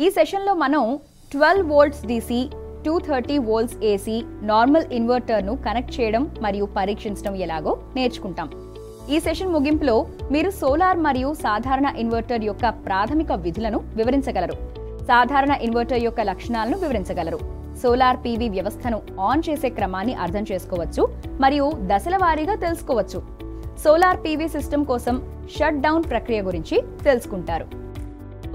ఈ సెషన్లో మనం 12 volts DC 230 volts AC normal ఇన్వర్టర్ను కనెక్ట్ చేయడం మరియు పరీక్షించడం ఎలాగో నేర్చుకుంటాం. ఈ సెషన్ ముగింపులో మీరు సోలార్ మరియు సాధారణ ఇన్వర్టర్ యొక్క ప్రాథమిక విధులను వివరించగలరు, సాధారణ ఇన్వర్టర్ యొక్క లక్షణాలను వివరించగలరు, సోలార్ PV వ్యవస్థను ఆన్ చేసే క్రమాన్ని అర్థం చేసుకోవచ్చు మరియు దశల వారీగా తెలుసుకోవచ్చు. సోలార్ PV సిస్టమ్ కోసం షట్ డౌన్ ప్రక్రియ గురించి తెలుసుకుంటారు.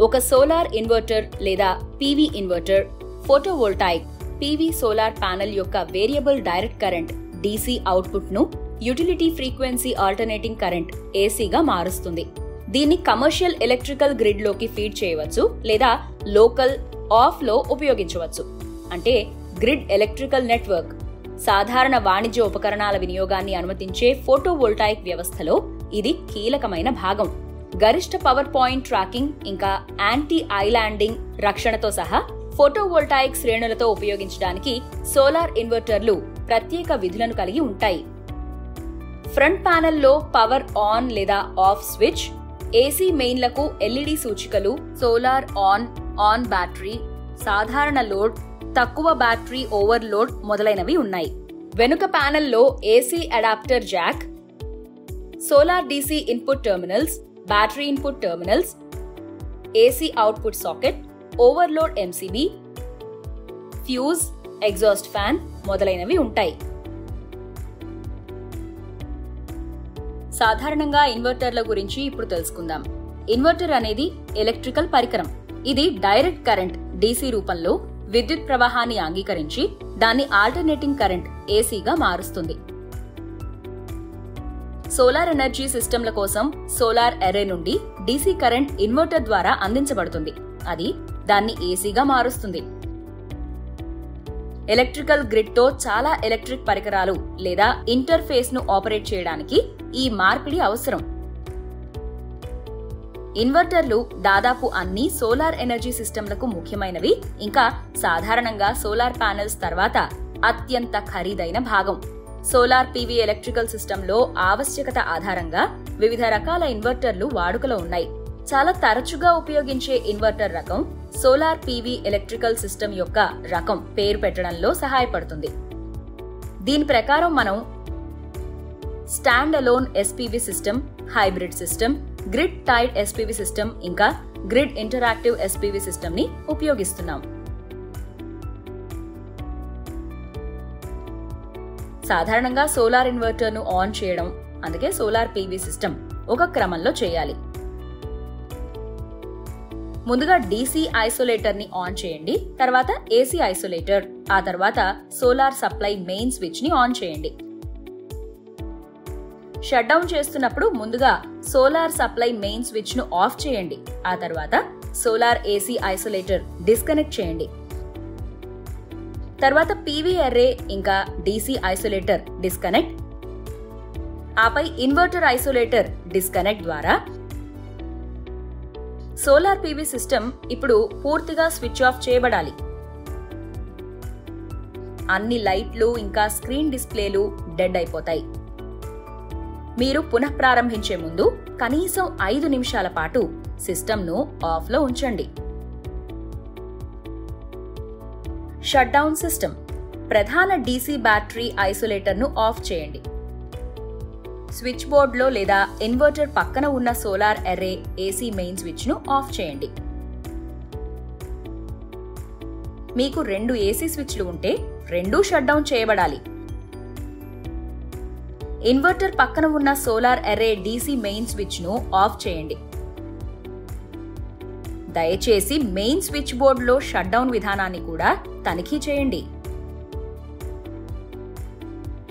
ఒక సోలార్ ఇన్వర్టర్ లేదా PV inverter photovoltaic PV solar panel యొక్క variable direct current DC output ను utility frequency alternating current AC గా మారుస్తుంది. దీన్ని కమర్షియల్ ఎలక్ట్రికల్ గ్రిడ్ లోకి ఫీడ్ చేయవచ్చు లేదా లోకల్ ఆఫ్ లో ఉపయోగించవచ్చు. అంటే గ్రిడ్ ఎలక్ట్రికల్ నెట్వర్క్ సాధారణ వాణిజ్య ఉపకరణాల వినియోగాన్ని అనుమతించే ఫోటోవోల్టాయిక్ వ్యవస్థలో ఇది కీలకమైన భాగం. గరిష్ట పవర్ పాయింట్ ట్రాకింగ్ ఇంకా యాంటీ ఐలాండింగ్ రక్షణతో సహా ఫోటోవోల్టాయిక్ శ్రేణులతో ఉపయోగించడానికి సోలార్ ఇన్వర్టర్లు ప్రత్యేక విధులను కలిగి ఉంటాయి. ఫ్రంట్ ప్యానెల్లో పవర్ ఆన్ లేదా ఆఫ్ స్విచ్, AC మెయిన్లకు LED సూచికలు, సోలార్ ఆన్ బ్యాటరీ, సాధారణ లోడ్, తక్కువ బ్యాటరీ ఓవర్లోడ్ మొదలైనవి ఉన్నాయి. వెనుక ప్యానెల్లో AC adapter jack, solar DC input terminals, battery input terminals, AC output socket, overload MCB, fuse, exhaust fan మొదలైనవి ఉంటాయి. సాధారణంగా ఇన్వర్టర్ల గురించి ఇప్పుడు తెలుసుకుందాం. ఇన్వర్టర్ అనేది ఎలక్ట్రికల్ పరికరం. ఇది డైరెక్ట్ కరెంట్ DC రూపంలో విద్యుత్ ప్రవాహాన్ని అంగీకరించి దాన్ని ఆల్టర్నేటింగ్ కరెంట్ AC గా మారుస్తుంది. సోలార్ ఎనర్జీ సిస్టంల కోసం సోలార్ అర్రే నుండి DC కరెంట్ ఇన్వర్టర్ ద్వారా అందించబడుతుంది. అది దాన్ని AC గా మారుస్తుంది. ఎలక్ట్రికల్ గ్రిడ్ తో చాలా ఎలక్ట్రిక్ పరికరాలు లేదా ఇంటర్ఫేస్ ను ఆపరేట్ చేయడానికి ఈ మార్పిడి అవసరం. ఇన్వర్టర్లు దాదాపు అన్ని సోలార్ ఎనర్జీ సిస్టంలకు ముఖ్యమైనవి, ఇంకా సాధారణంగా సోలార్ ప్యానెల్స్ తర్వాత అత్యంత ఖరీదైన భాగం. సోలార్ PV ఎలక్ట్రికల్ సిస్టంలో ఆవశ్యకత ఆధారంగా వివిధ రకాల ఇన్వర్టర్లు వాడుకలో ఉన్నాయి. చాలా తరచుగా ఉపయోగించే ఇన్వర్టర్ రకం సోలార్ PV ఎలక్ట్రికల్ సిస్టమ్ యొక్క రకం పేరు పెట్టడంలో సహాయపడుతుంది. దీని ప్రకారం మనం stand alone SPV system, hybrid system, grid tied SPV system ఇంకా గ్రిడ్ ఇంటరాక్టివ్ SPV సిస్టమ్ ని ఉపయోగిస్తున్నాం. సాధారణంగా సోలార్ ఇన్వర్టర్ ను ఆన్ చేయడం, అందుకే సోలార్ PV సిస్టమ్ ఒక క్రమంలో చేయాలి. ముందుగా DC ఐసోలేటర్ ని ఆన్ చేయండి, తర్వాత AC ఐసోలేటర్, ఆ తర్వాత సోలార్ సప్లై మెయిన్ స్విచ్ ని ఆన్ చేయండి. షట్ డౌన్ చేస్తున్నప్పుడు ముందుగా సోలార్ సప్లై మెయిన్ స్విచ్ ను ఆఫ్ చేయండి, ఆ తర్వాత సోలార్ AC ఐసోలేటర్ డిస్కనెక్ట్ చేయండి. తర్వాత PV అర్రే ఇంకా DC ఐసోలేటర్ డిస్కనెక్ట్, ఆపై ఇన్వర్టర్ ఐసోలేటర్ డిస్కనెక్ట్ ద్వారా సోలార్ PV సిస్టమ్ ఇప్పుడు పూర్తిగా స్విచ్ ఆఫ్ చేయబడాలి. అన్ని లైట్లు ఇంకా స్క్రీన్ డిస్ప్లేలు డెడ్ అయిపోతాయి. మీరు పునః ప్రారంభించే ముందు కనీసం 5 నిమిషాల పాటు సిస్టమ్ను ఆఫ్లో ఉంచండి. Shut down system. ప్రధాన DC బ్యాటరీ ఐసోలేటర్ను ఆఫ్ చేయండి. స్విచ్ బోర్డ్లో లేదా ఇన్వర్టర్ పక్కన ఉన్న solar array AC main switch ను ఆఫ్ చేయండి. మీకు 2 AC స్విచ్లు ఉంటే రెండూ షట్ డౌన్ చేయబడాలి. ఇన్వర్టర్ పక్కన ఉన్న solar array DC main switch ను ఆఫ్ చేయండి. దయచేసి మెయిన్ స్విచ్ బోర్డులో షట్ డౌన్ విధానాన్ని కూడా తనిఖీ చేయండి.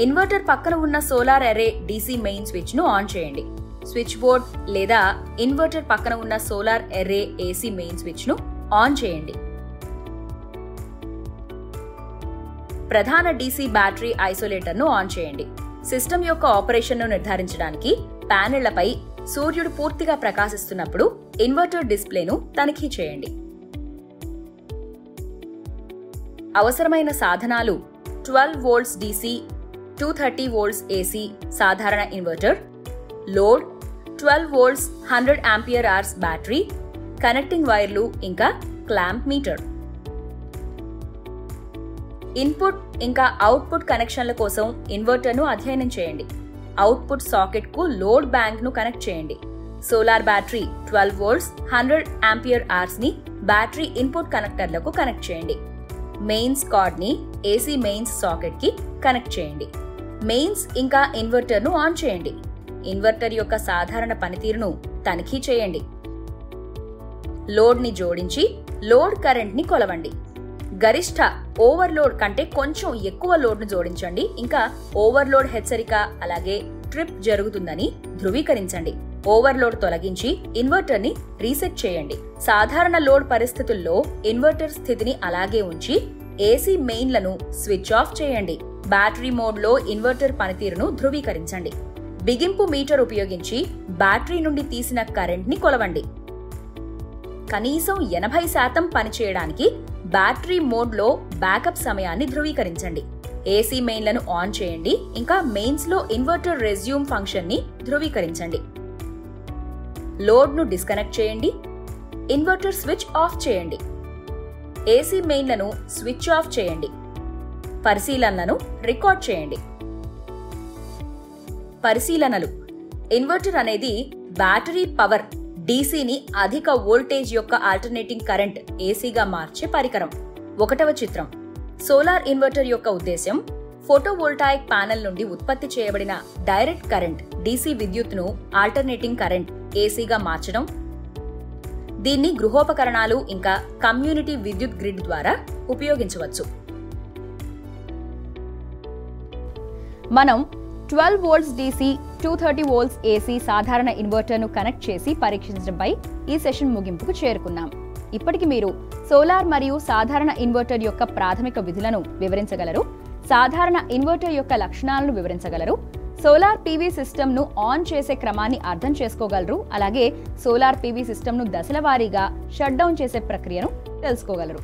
ఇన్వర్టర్ పక్కన ఉన్న solar array DC main switch ను ఆన్ చేయండి. స్విచ్ బోర్డ్ లేదా ఇన్వర్టర్ పక్కన ఉన్న solar array AC main switch ను ఆన్ చేయండి. ప్రధాన DC బ్యాటరీ ఐసోలేటర్ ను ఆన్ చేయండి. సిస్టమ్ యొక్క ఆపరేషన్ ను నిర్ధారించడానికి ప్యానెళ్లపై సూర్యుడు పూర్తిగా ప్రకాశిస్తున్నప్పుడు ఇన్వర్టర్ డిస్ప్లేను తనిఖీ చేయండి. అవసరమైన సాధనాలు 12 వోల్ట్స్ DC 230 వోల్ట్స్ AC సాధారణ inverter, load, 12 volts 100 ampere hours battery, connecting వైర్లు ఇంకా క్లాంప్ మీటర్. ఇన్పుట్ ఇంకా అవుట్పుట్ కనెక్షన్ల కోసం ఇన్వర్టర్ను అధ్యయనం చేయండి. అవుట్పుట్ సాకెట్కు లోడ్ బ్యాంక్ను కనెక్ట్ చేయండి. సోలార్ బ్యాటరీ 12 వోల్ట్స్ 100 ఆంపియర్ అవర్స్ని బ్యాటరీ ఇన్పుట్ కనెక్టర్లకు కనెక్ట్ చేయండి. మెయిన్స్ కార్డ్ని ఏసీ మెయిన్స్ సాకెట్కి కనెక్ట్ చేయండి. మెయిన్స్ ఇంకా ఇన్వర్టర్ను ఆన్ చేయండి. ఇన్వర్టర్ యొక్క సాధారణ పనితీరును తనిఖీ చేయండి. లోడ్ని జోడించి లోడ్ కరెంట్ని కొలవండి. గరిష్ట ఓవర్లోడ్ కంటే కొంచెం ఎక్కువ లోడ్ను జోడించండి. ఇంకా ఓవర్లోడ్ హెచ్చరిక అలాగే ట్రిప్ జరుగుతుందని ధృవీకరించండి. ఓవర్లోడ్ తొలగించి ఇన్వర్టర్ని రీసెట్ చేయండి. సాధారణ లోడ్ పరిస్థితుల్లో ఇన్వర్టర్ స్థితిని అలాగే ఉంచి ఏసీ మెయిన్లను స్విచ్ ఆఫ్ చేయండి. బ్యాటరీ మోడ్లో ఇన్వర్టర్ పనితీరును ధృవీకరించండి. బిగింపు మీటర్ ఉపయోగించి బ్యాటరీ నుండి తీసిన కరెంట్ని కొలవండి. కనీసం 80% పనిచేయడానికి బ్యాటరీ మోడ్లో బ్యాకప్ సమయాన్ని ధృవీకరించండి. ఏసీ మెయిన్లను ఆన్ చేయండి. ఇంకా మెయిన్స్లో ఇన్వర్టర్ రెజ్యూమ్ ఫంక్షన్ని ధృవీకరించండి. లోడ్ను డిస్కనెక్ట్ చేయండి. ఇన్వర్టర్ స్విచ్ ఆఫ్ చేయండి. ఏసీ మెయిన్లను స్విచ్ ఆఫ్ చేయండి. పరిశీలనలను రికార్డ్ చేయండి. పరిశీలనలు. ఇన్వర్టర్ అనేది బ్యాటరీ పవర్ డీసీని అధిక వోల్టేజ్ యొక్క ఆల్టర్నేటింగ్ కరెంట్ ఏసీగా మార్చే పరికరం. 1వ చిత్రం. సోలార్ ఇన్వర్టర్ యొక్క ఉద్దేశ్యం ఫోటోవోల్టాయిక్ ప్యానెల్ నుండి ఉత్పత్తి చేయబడిన డైరెక్ట్ కరెంట్ డీసీ విద్యుత్తును ఆల్టర్నేటింగ్ కరెంట్ ఏసీగా మార్చడం. దీన్ని గృహోపకరణాలు ఇంకా కమ్యూనిటీ విద్యుత్ గ్రిడ్ ద్వారా ఉపయోగించవచ్చు. మనం 12 వోల్ట్స్ DC 230 వోల్ట్స్ AC సాధారణ ఇన్వర్టర్ను కనెక్ట్ చేసి పరీక్షించడంపై ఈ సెషన్ ముగింపుకు చేరుకున్నాం. ఇప్పటికి మీరు సోలార్ మరియు సాధారణ ఇన్వర్టర్ యొక్క ప్రాథమిక విధులను వివరించగలరు, సాధారణ ఇన్వర్టర్ యొక్క లక్షణాలను వివరించగలరు, సోలార్ PV సిస్టమ్ను ఆన్ చేసే క్రమాన్ని అర్థం చేసుకోగలరు, అలాగే సోలార్ PV సిస్టమ్ను దశల వారీగా షట్ డౌన్ చేసే ప్రక్రియను తెలుసుకోగలరు.